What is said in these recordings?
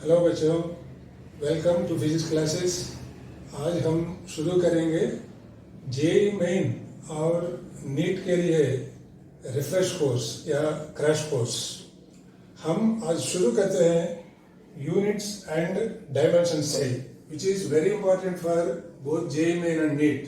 Hello बच्चों, welcome to physics classes. आज हम शुरू करेंगे जेईई मेन और नीट के लिए रिफ्रेश कोर्स या क्रैश कोर्स। हम आज शुरू करते हैं यूनिट्स एंड डायमेंशन से, which is very important for both JEE Main and NEET.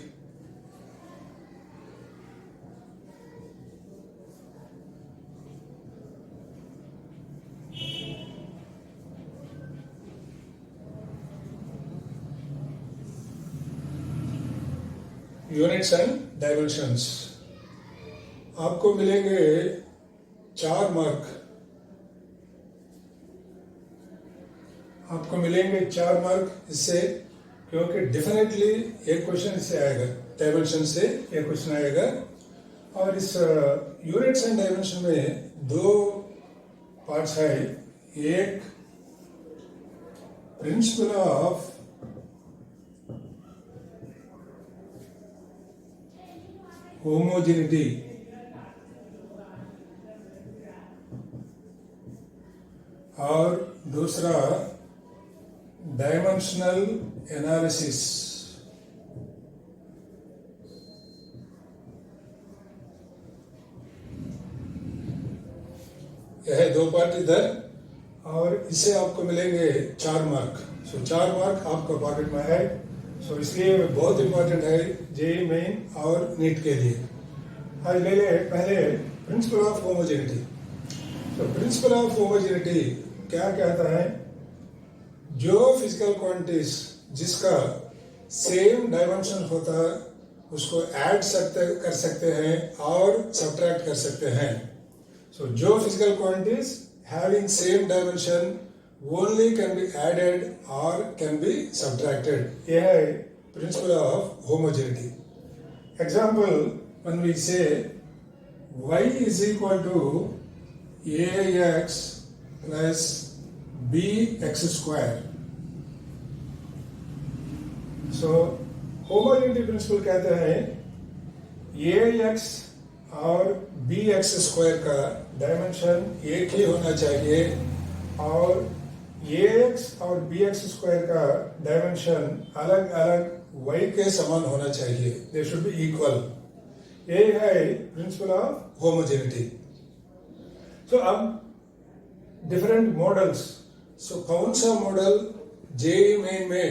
Units and dimensions आपको मिलेंगे 4 मार्क। आपको मिलेंगे 4 मार्क इससे, क्योंकि डेफिनेटली एक क्वेश्चन इससे आएगा, डायमेंशन से एक क्वेश्चन आएगा। और इस यूनिट्स एंड डायमेंशन में 2 पार्ट्स है। एक प्रिंसिपल ऑफ होमोजेनिटी और दूसरा डायमेंशनल एनालिसिस। यह है 2 पार्ट इधर, और इससे आपको मिलेंगे 4 मार्क। सो 4 मार्क आपका पॉकेट में है। सो इसलिए बहुत इंपॉर्टेंट है जेईई मेन और नीट के लिए। आज ले ले पहले प्रिंसिपल ऑफ होमोजेनिटी। तो प्रिंसिपल ऑफ होमोजेनिटी क्या कहता है? जो फिजिकल क्वांटिटीज जिसका सेम डायमेंशन होता है उसको ऐड कर सकते हैं और सब्ट्रैक्ट कर सकते हैं। सो जो physical quantities having same dimension only can be added or can be subtracted. यह है principle of homogeneity. Example, when we say y is equal to ax plus bx square. So homogeneity principle कहते हैं ax और bx square का dimension एक ही होना चाहिए और ax और bx स्क्वायर का डायमेंशन अलग अलग y के समान होना चाहिए। They should be equal. ये है प्रिंसिपल ऑफ होमोजेनिटी। सो अब डिफरेंट मॉडल्स। सो कौन सा मॉडल जेईई मेन में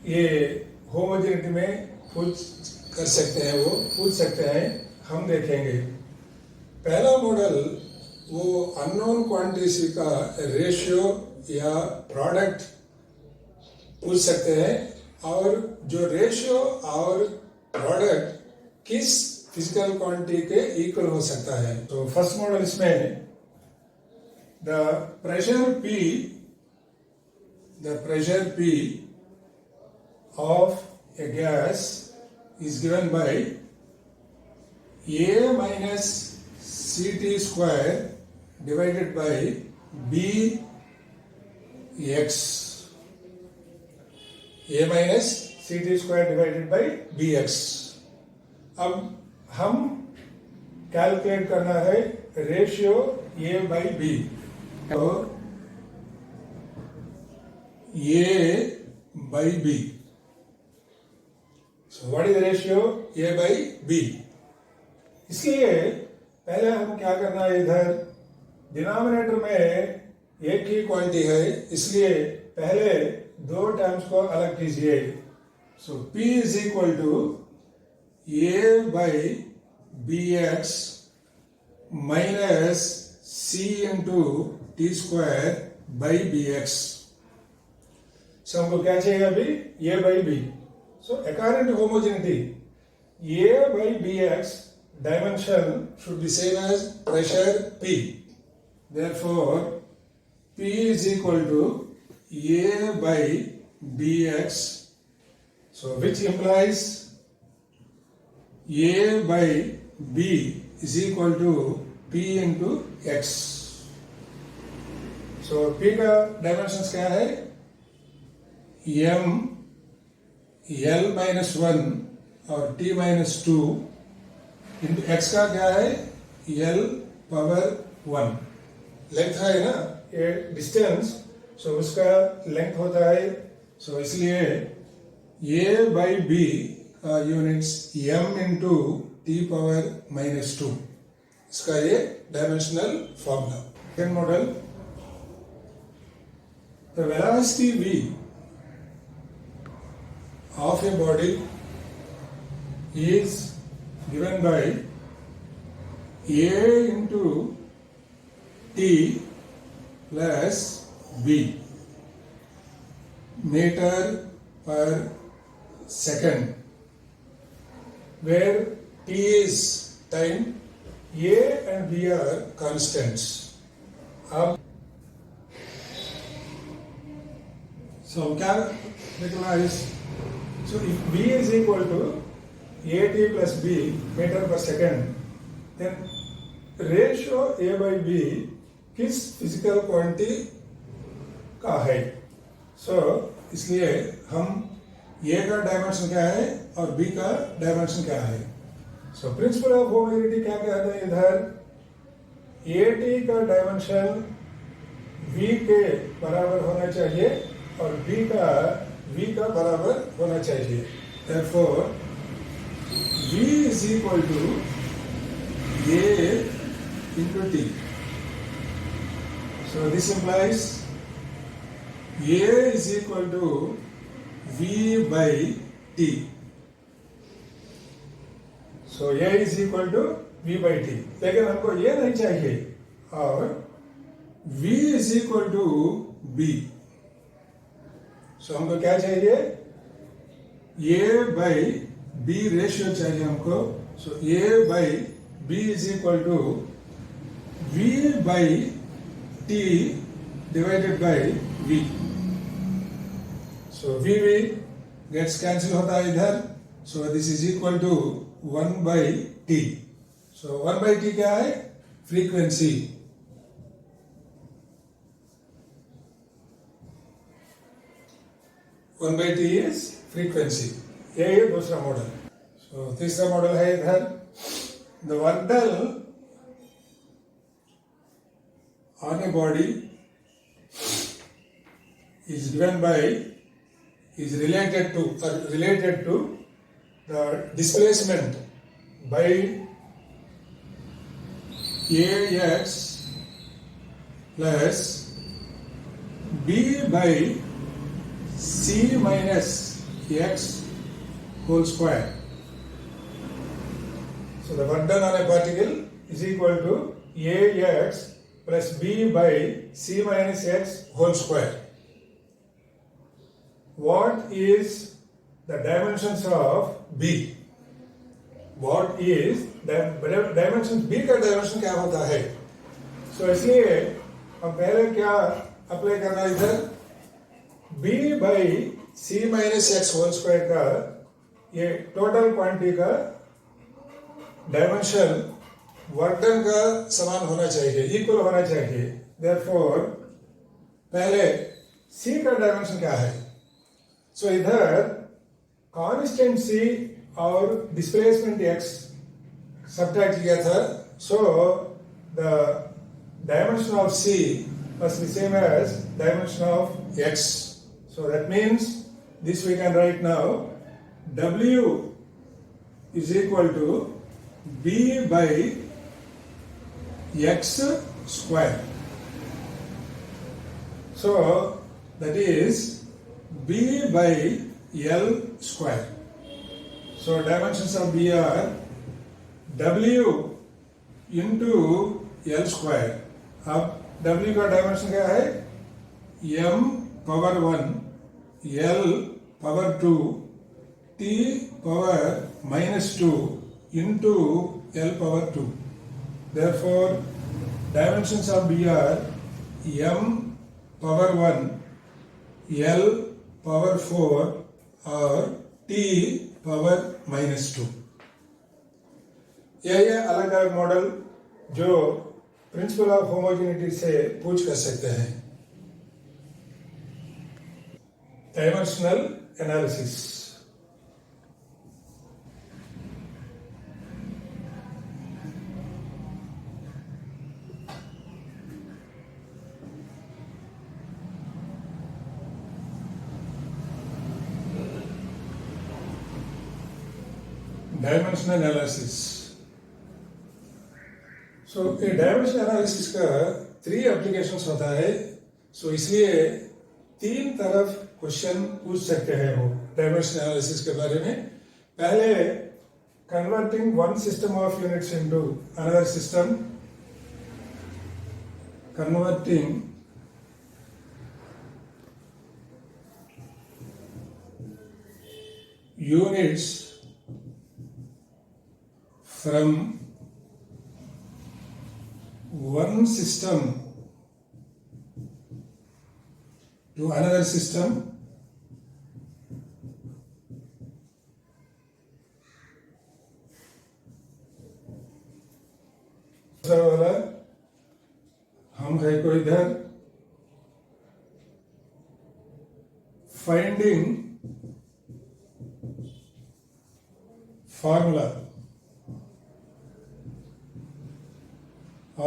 ये होमोजेनिटी में पूछ कर सकते हैं, वो पूछ सकते हैं, हम देखेंगे। पहला मॉडल वो अननोन क्वांटिटी का रेशियो या प्रोडक्ट पूछ सकते हैं, और जो रेशियो और प्रोडक्ट किस फिजिकल क्वांटिटी के इक्वल हो सकता है। तो फर्स्ट मॉडल इसमें the pressure P of A gas is given by A minus CT square divided by Bx. A minus CT square divided by Bx. अब हम कैलकुलेट करना है रेशियो A by B। तो A by B. So what is the ratio A by B? इसलिए पहले हम क्या करना है, इधर डिनोमिनेटर में एक ही क्वांटिटी है, इसलिए पहले 2 टर्म्स को अलग कीजिए। So P is equal to A by bx minus C into t square by bx। So हमको क्या चाहिए अभी? A by B। So according to homogeneity A by bx dimension should be same as pressure P. Therefore, P is equal to A by bx. So, which implies A by B is equal to P into x. So, P का dimensions क्या है? M L minus 1 और T minus 2 into x का क्या है? L power 1। Length है ना, ये डिस्टेंस, सो उसका लेंथ होता है, सो इसलिए a by b का units m into T power -2, इसका ये dimensional formula. Second model, the velocity v of a body is given by a into t plus b meter per second, where t is time, a and b are constants. अब so क्या निकला इस, so if b is equal to at plus b meter per second, then ratio a by b किस physical quantity का है. सो इसलिए हम a का डायमेंशन क्या है और b का डायमेंशन क्या है. सो प्रिंसिपल ऑफ होमोजेनिटी क्या कहते हैं इधर, at का डायमेंशन v के बराबर होना चाहिए और b का v का बराबर होना चाहिए. Therefore v is equal to a into t. So this implies a is equal to v by t. So a is equal to v by t. लेकिन हमको ये नहीं चाहिए और v is equal to b. So हमको क्या चाहिए, a by b ratio चाहिए हमको. So a by b is equal to v by t divided by v. So v gets cancel होता है इधर. So this is equal to 1 by t. So 1 by t क्या है, frequency. One by T is frequency. ये है दूसरा model. सो तीसरा model है इधर, the work done on a body is given by, is related to the displacement by ax plus b by c minus x whole square. So the work done on a particle is equal to ax plus b by c minus x whole square. What is the dimensions of b? What is the dimensions b का dimension क्या होता है. So इसलिए हम पहले क्या apply करना है इधर, b by c minus x whole square का ये टोटल क्वांटिटी का डायमेंशन वर्क डन का समान होना चाहिए, इक्वल होना चाहिए. देयरफॉर पहले c का डायमेंशन क्या है. सो इधर कांस्टेंट c और डिस्प्लेसमेंट x सब्ट्रैक्ट किया था. So the dimension of c must be same as dimension of x. So that means this we can write now, w is equal to b by x square. So that is b by l square. So dimensions of b are w into l square. अब w का dimension क्या है, m power 1 l power 2 t power -2 into l power 2. Therefore, dimensions of b are m power 1, l power 4 और t power -2. यह अलग अलग model जो principle of homogeneity से पूछ कर सकते हैं. Dimensional analysis. Dimensional analysis. So ये डायमेंशनल एनालिसिस का 3 एप्लीकेशंस होता है. सो इसलिए 3 तरफ क्वेश्चन पूछ सकते हैं वो डायमेंशनल एनालिसिस के बारे में. पहले converting one system of units into another system, converting units from one system to another system वाला हम है को इधर finding formula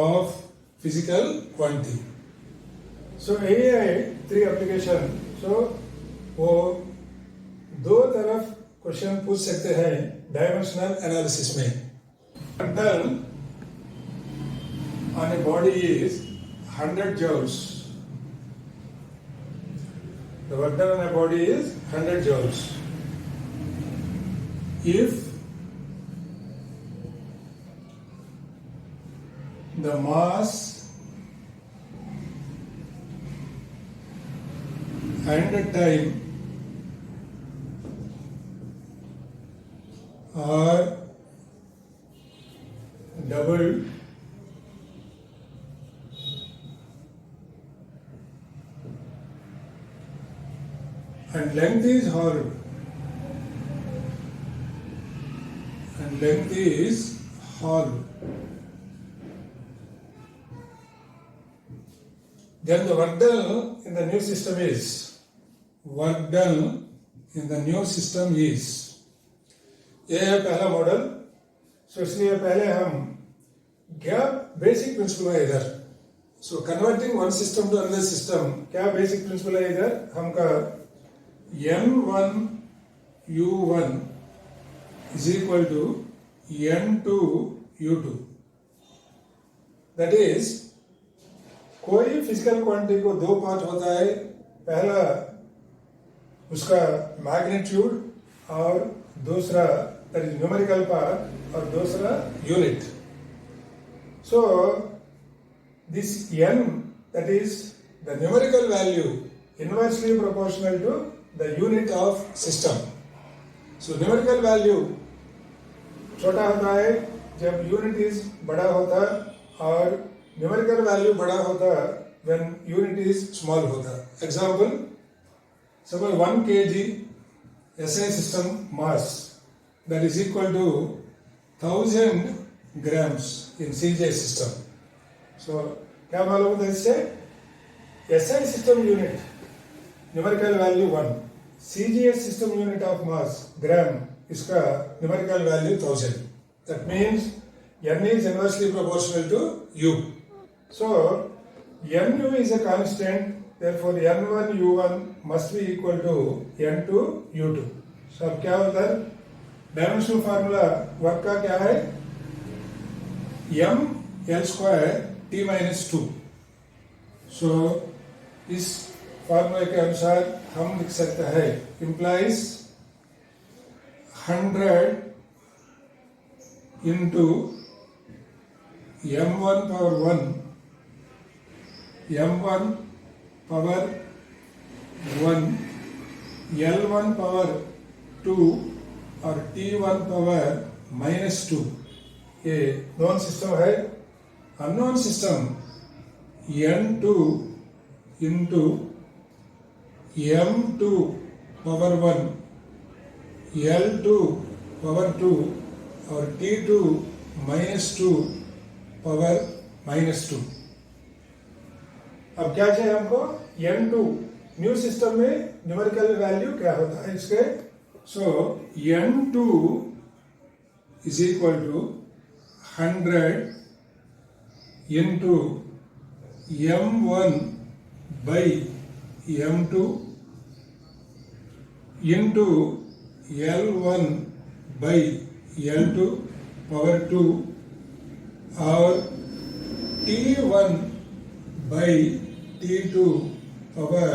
of physical quantity. So यही है 3 एप्लीकेशन. सो वो 2 तरफ क्वेश्चन पूछ सकते हैं डायमेंशनल एनालिसिस में. On a body is 100 joules. The work done on a body is 100 joules. If the mass and the time are doubled, and length is hollow, then the work done in the new system is ये है पहला model. सो इसलिए पहले हम क्या basic principle है इधर. So converting one system to another system, क्या बेसिक प्रिंसिपल है इधर हमका N1 U1 is equal to N2 U2. That is, कोई फिजिकल क्वांटिटी को 2 पार्ट होता है. पहला उसका मैग्नीट्यूड और दूसरा दैट इज न्यूमेरिकल पार्ट और दूसरा unit. So this N, that is the numerical value inversely proportional to the unit of system. So numerical value छोटा होता है जब यूनिट इज बड़ा होता और numerical value बड़ा होता when unit is small होता. Example, suppose 1 kg SI system mass that is equal to 1000 grams in CJ system. So क्या मालूम होता है इससे? SI system unit numerical value 1, CGS system unit of mass gram, इसका numerical value 1000. That means N is inversely proportional to U. So Nu is a constant, therefore N1 U1 must be equal to N2 U2. So अब क्या होता है? Dimensional formula work का क्या है? M L square T minus 2. So इस फार्मूले के अनुसार हम लिख सकते हैं implies 100 into M1 power 1, M1 power 1, L1 power 2 और T1 power minus 2. ये नॉन सिस्टम है. Unknown system N2 into M2 power 1, L2 power 2 और T2 minus 2 power minus 2. अब क्या चाहिए हमको? N2 न्यू सिस्टम में न्यूमेरिकल वैल्यू क्या होता है इसके? सो N2 is equal to 100 into M1 by M2 into L1 by L2 power 2 और T1 by T2 power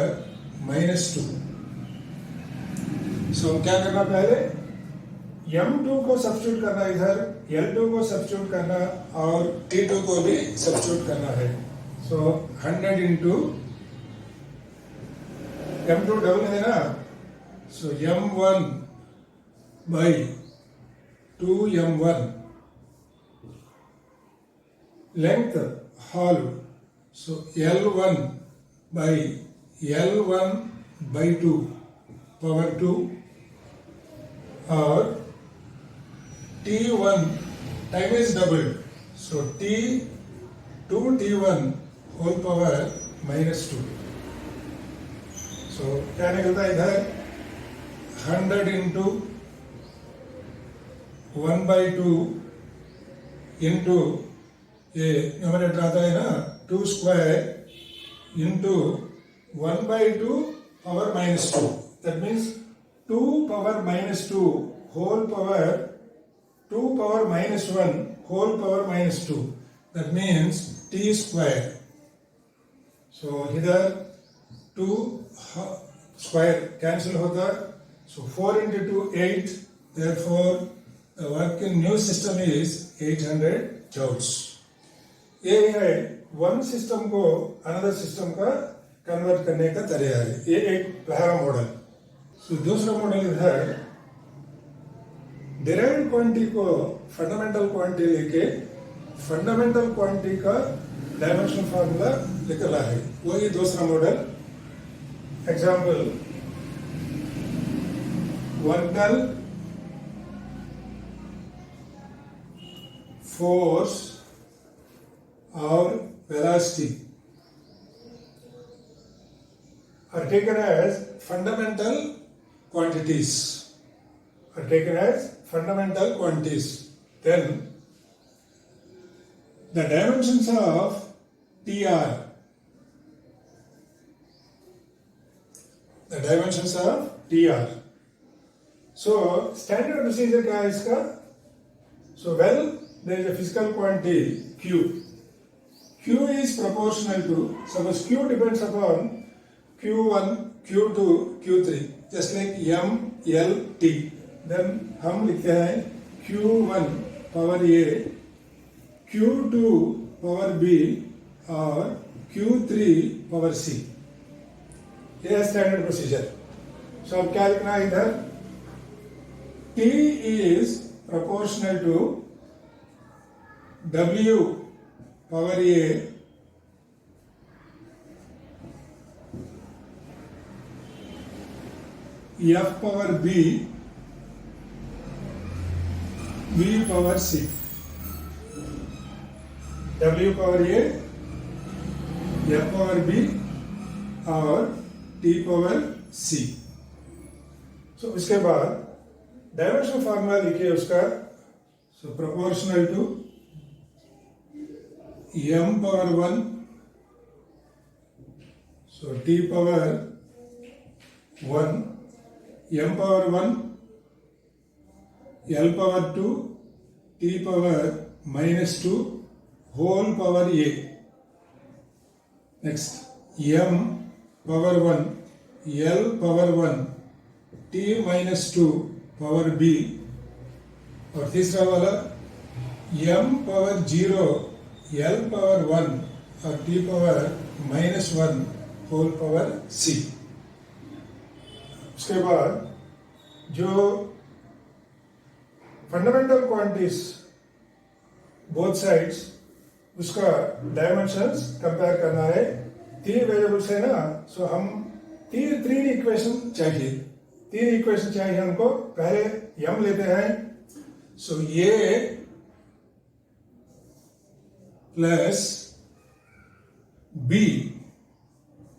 -2. सो क्या करना पहले M2 को सब्स्टिट्यूट करना इधर, L2 को सब्स्टिट्यूट करना और T2 को भी सब्स्टिट्यूट करना है. सो 100 इंटू M2 डबल है ना, सो M1 by 2M1 length hollow, so L1 by L1 by 2 power 2 और T1 time is doubled, so T2 T1 whole power -2. so क्या निकलता है इधर 100 इंटू 1 by 2 इंटू ये न्यूमरेटर आता है ना 2 square into 1 by 2 power -2. That means 2 power -2 whole power 2 power -1 whole power -2. That means t square. So इधर 2 square cancel होता, so 4 into 2 8. Therefore the work in new system is 800 joules. ये है one system को another system का convert करने का तरीका है. ये एक पहला मॉडल. सो दूसरा मॉडल है डिराइव्ड क्वांटिटी को फंडामेंटल क्वांटिटी लेके फंडामेंटल क्वांटिटी का डायमेंशन फार्मूला निकला है. वही दूसरा model. Example work done, force और velocity are taken as fundamental quantities. Then the dimensions of TR, so standard procedure क्या है इसका? So there is a physical quantity Q. Q is proportional to, suppose Q depends upon Q1, Q2, Q3, just like M, L, T. Then हम लिखते हैं Q1 power A, Q2 power B और Q3 power C. ये है standard procedure. सो अब क्या लिखना है इधर? T is proportional to W power A F power B V power C. W power A F power B और T power C. सो उसके बाद डायमेंशन फार्मूला लिखिए उसका. सो proportional to M power 1, so T power 1, M power 1, L power 2, T power -2, whole power A. Next, M power 1, L power 1, T -2 power B. और तीसरा वाला M power 0, L power 1 और T power -1 whole power C. उसके बाद जो fundamental quantities both sides उसका dimensions compare करना है. 3 वेरिएबल्स है ना, सो हम 3 इक्वेशन चाहिए. 3 इक्वेशन चाहिए हमको. पहले M लेते हैं. सो ये plus B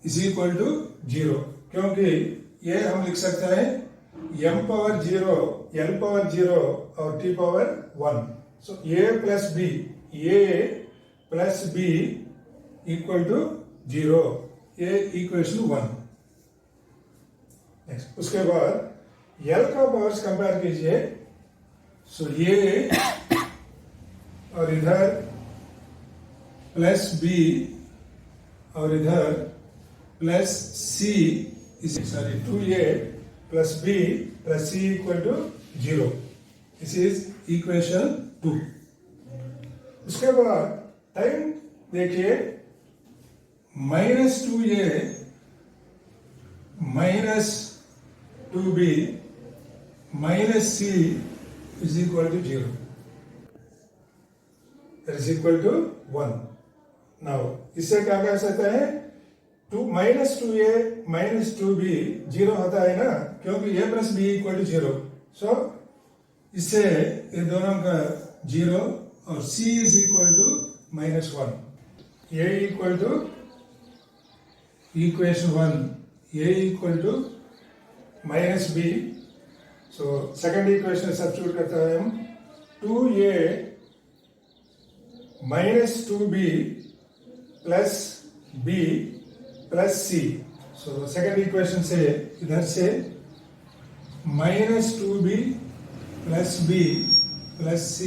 is equal to 0, क्योंकि ये हम लिख सकते हैं M पावर 0, L पावर 0 और T power 1. So A plus B equal to 0. ये इक्वेशन 1. नेक्स्ट, उसके बाद L का पावर्स कंपेयर कीजिए. सो ये और इधर प्लस बी और इधर plus c is sorry 2a plus b plus c equal to 0. This is equation 2. उसके बाद टाइम देखिए -2a -2b minus c is equal to 0. That is equal to 1. Now, इससे क्या कह सकते हैं? -2a minus 2b 0 होता है ना, क्योंकि a plus b equal to 0. So, इससे ये दोनों का 0 और c is equal to -1. a equal to equation 1, a equal to minus b. So second equation substitute करते हैं हम 2a minus 2b plus b plus c. So second equation से इधर से minus 2b plus b plus c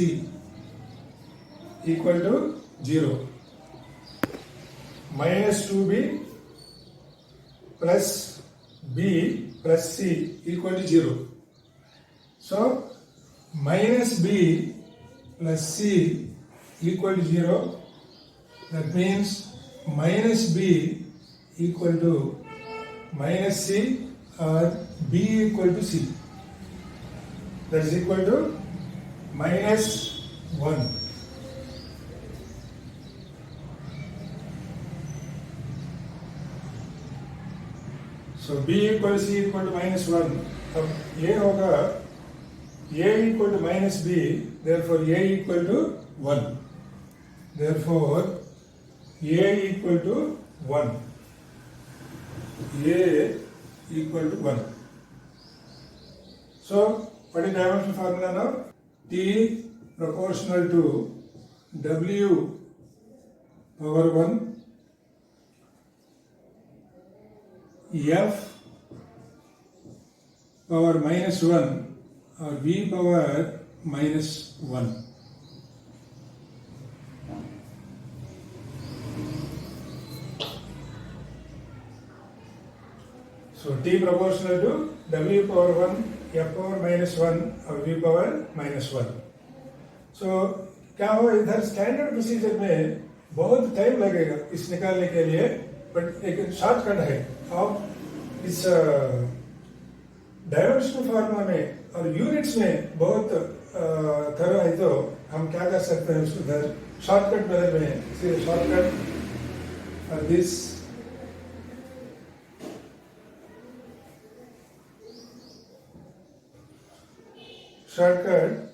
equal to 0. Minus 2b plus b plus c equal to 0. So, minus b plus c equal to 0. That means minus b equal to minus c or b equal to c. That is equal to minus 1. So b equal to c equal to minus 1. अब ये होगा a equal to minus b, therefore a equal to 1. Therefore a equal to 1. a equal to 1. So what is dimensional formula now? T proportional to w power 1 f power minus 1 or v power minus 1. So t proportional to w power 1, f power minus 1 or v power minus 1. So क्या हो, इधर standard procedure में बहुत time लगेगा इस निकालने के लिए, बट एक शॉर्टकट है. आप इस डायमेंशनल फार्मूला में और यूनिट्स में बहुत थरो है, तो हम क्या कर सकते हैं उसको इधर शॉर्टकट मेथड में. शॉर्टकट दिस शॉर्टकट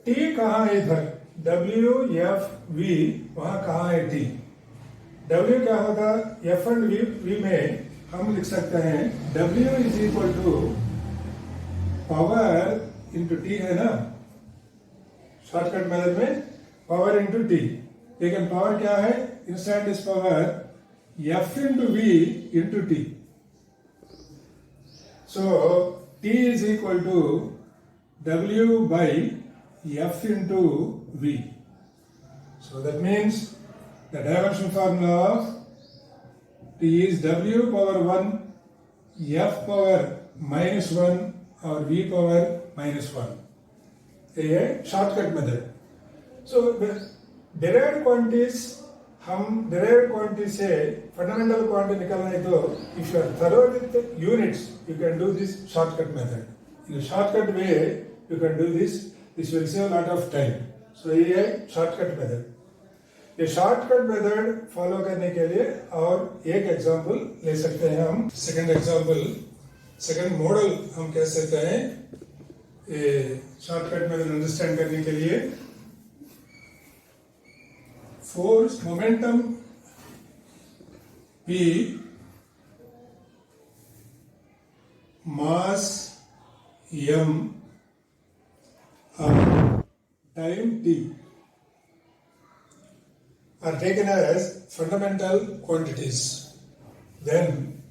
t कहाँ है इधर, w f v वहां कहाँ है t. w क्या होगा, f एंड v में हम लिख सकते हैं w is equal to power into t है ना, शॉर्टकट मेथड में पावर इंटू टी. लेकिन पावर क्या है, instant is power f into v into t. So t is equal to w by f into v. So that means the dimensional formula of t is w power 1 f power minus 1 or v power minus 1. ये shortcut method. So derived quantities, हम derived quantity से fundamental quantity निकालना है, तो if you are thorough with units you can do this shortcut method. In shortcut way you can do this. This will save a lot of time. So ये है shortcut method. ये shortcut method follow करने के लिए और एक example ले सकते हैं हम. सेकंड एग्जांपल, सेकंड मॉडल हम कह सकते हैं ये शॉर्टकट मेथड अंडरस्टैंड करने के लिए. Force momentum P, mass m time t are taken as fundamental quantities. Then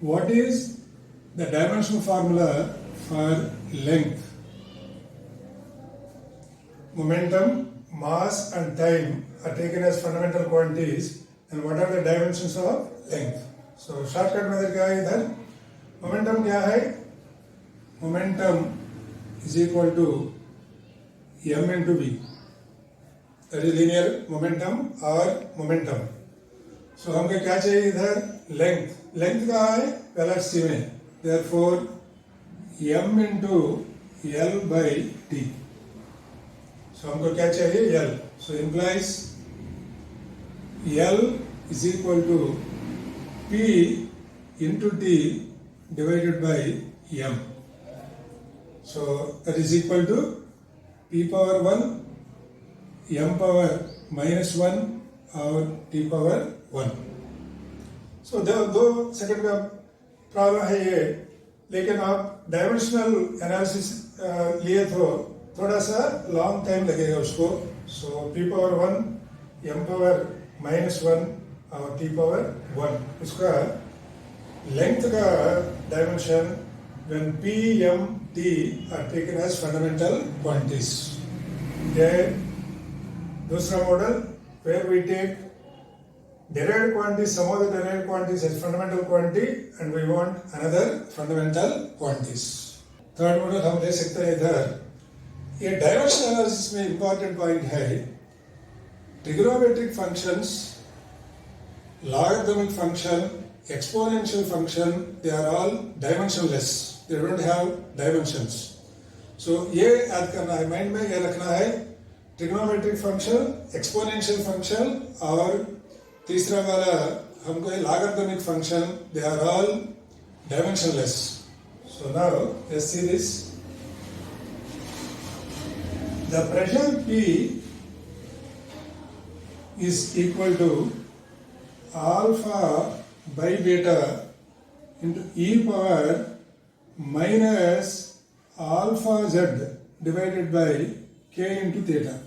what is the dimensional formula for length? momentum, mass and time are taken as fundamental quantities, and what are the dimensions of length? So shortcut में क्या है इधर? Momentum क्या है? Momentum is equal to m into v. That is linear momentum or momentum. So हमको क्या चाहिए इधर? Length. Length क्या है? Velocity में. Therefore m into L by t. So हमको क्या चाहिए? L. So implies L is equal to P into T divided by M. So that is equal to P power 1, M power minus 1 और T power 1. So दो second का problem है ये, लेकिन आप डायमेंशनल एनालिसिस लिए तो थोड़ा सा लॉन्ग टाइम लगेगा उसको. सो P power 1, M power minus 1 और T पावर 1. इसका लेंथ का dimension when P, M, T are taken as fundamental quantities. Then दूसरा model where we take derived quantities, some of the derived quantities as fundamental quantity and we want another fundamental quantities. Third model हम ले सकते हैं इधर. ये dimensional analysis में important point है, trigonometric functions, logarithmic function, exponential function, they are all dimensionless. They don't have dimensions. So ये याद करना है, माइंड में ये रखना है, trigonometric function, exponential function और तीसरा वाला हमको है logarithmic function, they are all dimensionless. So now let's see this. The pressure P is equal to alpha by beta into e power minus alpha z divided by k into theta.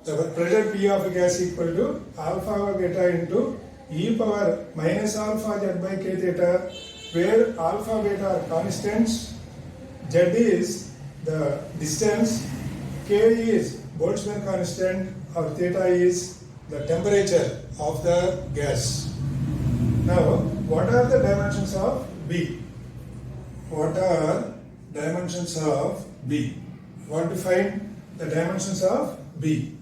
The pressure P of a gas equal to alpha by beta into e power minus alpha z by k theta, where alpha beta are constants, z is the distance, k is Boltzmann constant, or theta is the temperature of the gas. Now, what are the dimensions of B? What are dimensions of B? You want to find the dimensions of B.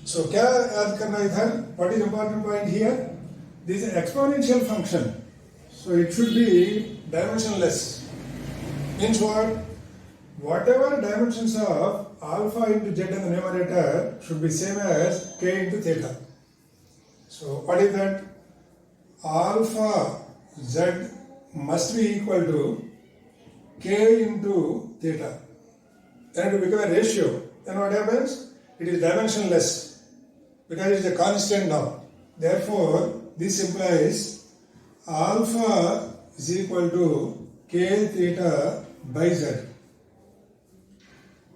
So, क्या याद करना इधर? What is important point here? This is an exponential function. So, it should be dimensionless. Means what? Whatever dimensions of alpha into z in the numerator should be same as k into theta. So what is that? Alpha z must be equal to k into theta. Then it will become a ratio. Then what happens? It is dimensionless because it is a constant now. Therefore, this implies alpha is equal to k theta by z.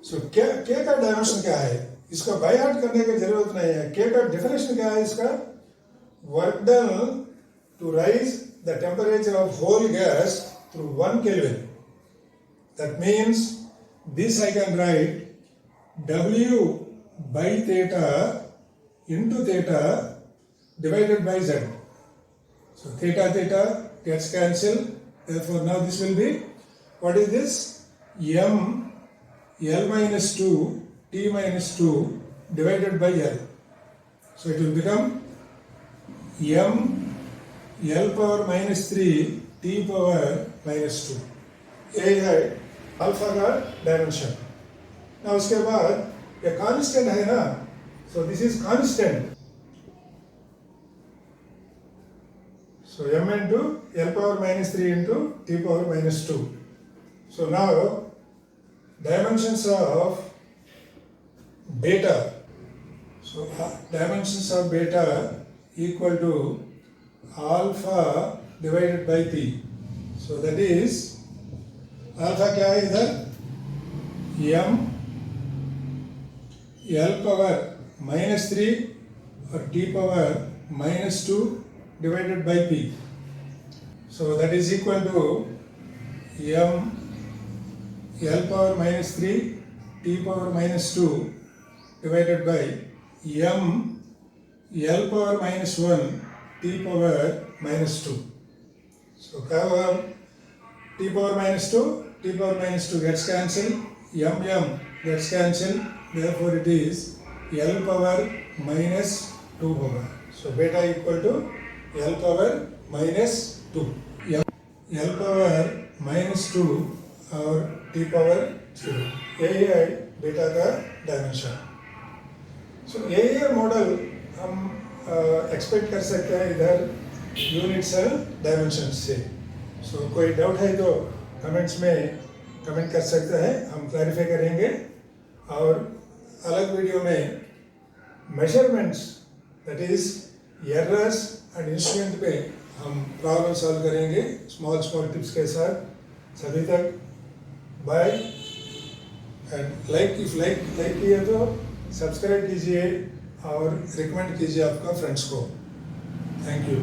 So k का dimension क्या है? इसको by heart करने की जरूरत नहीं है. k का डेफिनेशन क्या है इसका? Work done to raise the temperature of whole gas through 1 Kelvin. That means this I can write W by theta into theta divided by z. So theta gets cancelled. Therefore now this will be, what is this? M L minus 2 T minus 2 divided by L. So it will become M L power minus 3 T power minus 2. ये है alpha का dimension. ना उसके बाद ये constant है ना, so this is constant. So M into L power minus 3 into T power minus 2. So now dimensions of beta. So dimensions of beta equal to alpha divided by p. So that is alpha क्या है इधर? M L power minus 3 और T power minus 2 divided by p. So that is equal to M L power minus 3 t power minus 2 divided by m l power minus 1 t power minus 2. So t power minus 2, t power minus 2 gets cancelled, m gets cancelled, therefore it is l power minus 2 hoga. So beta equal to l power minus 2. l power minus 2 और t power 0. यही है बेटा का dimension. सो यही model हम expect कर सकते हैं इधर यूनिट सेल डायमेंशन से. सो कोई डाउट है तो कमेंट्स में कमेंट कर सकते हैं, हम क्लैरिफाई करेंगे. और अलग वीडियो में measurements that is errors and instrument पे हम प्रॉब्लम सॉल्व करेंगे स्मॉल टिप्स के साथ. सभी तक बाय. एंड लाइक किए तो सब्सक्राइब कीजिए और रिकमेंड कीजिए आपका फ्रेंड्स को. Thank you.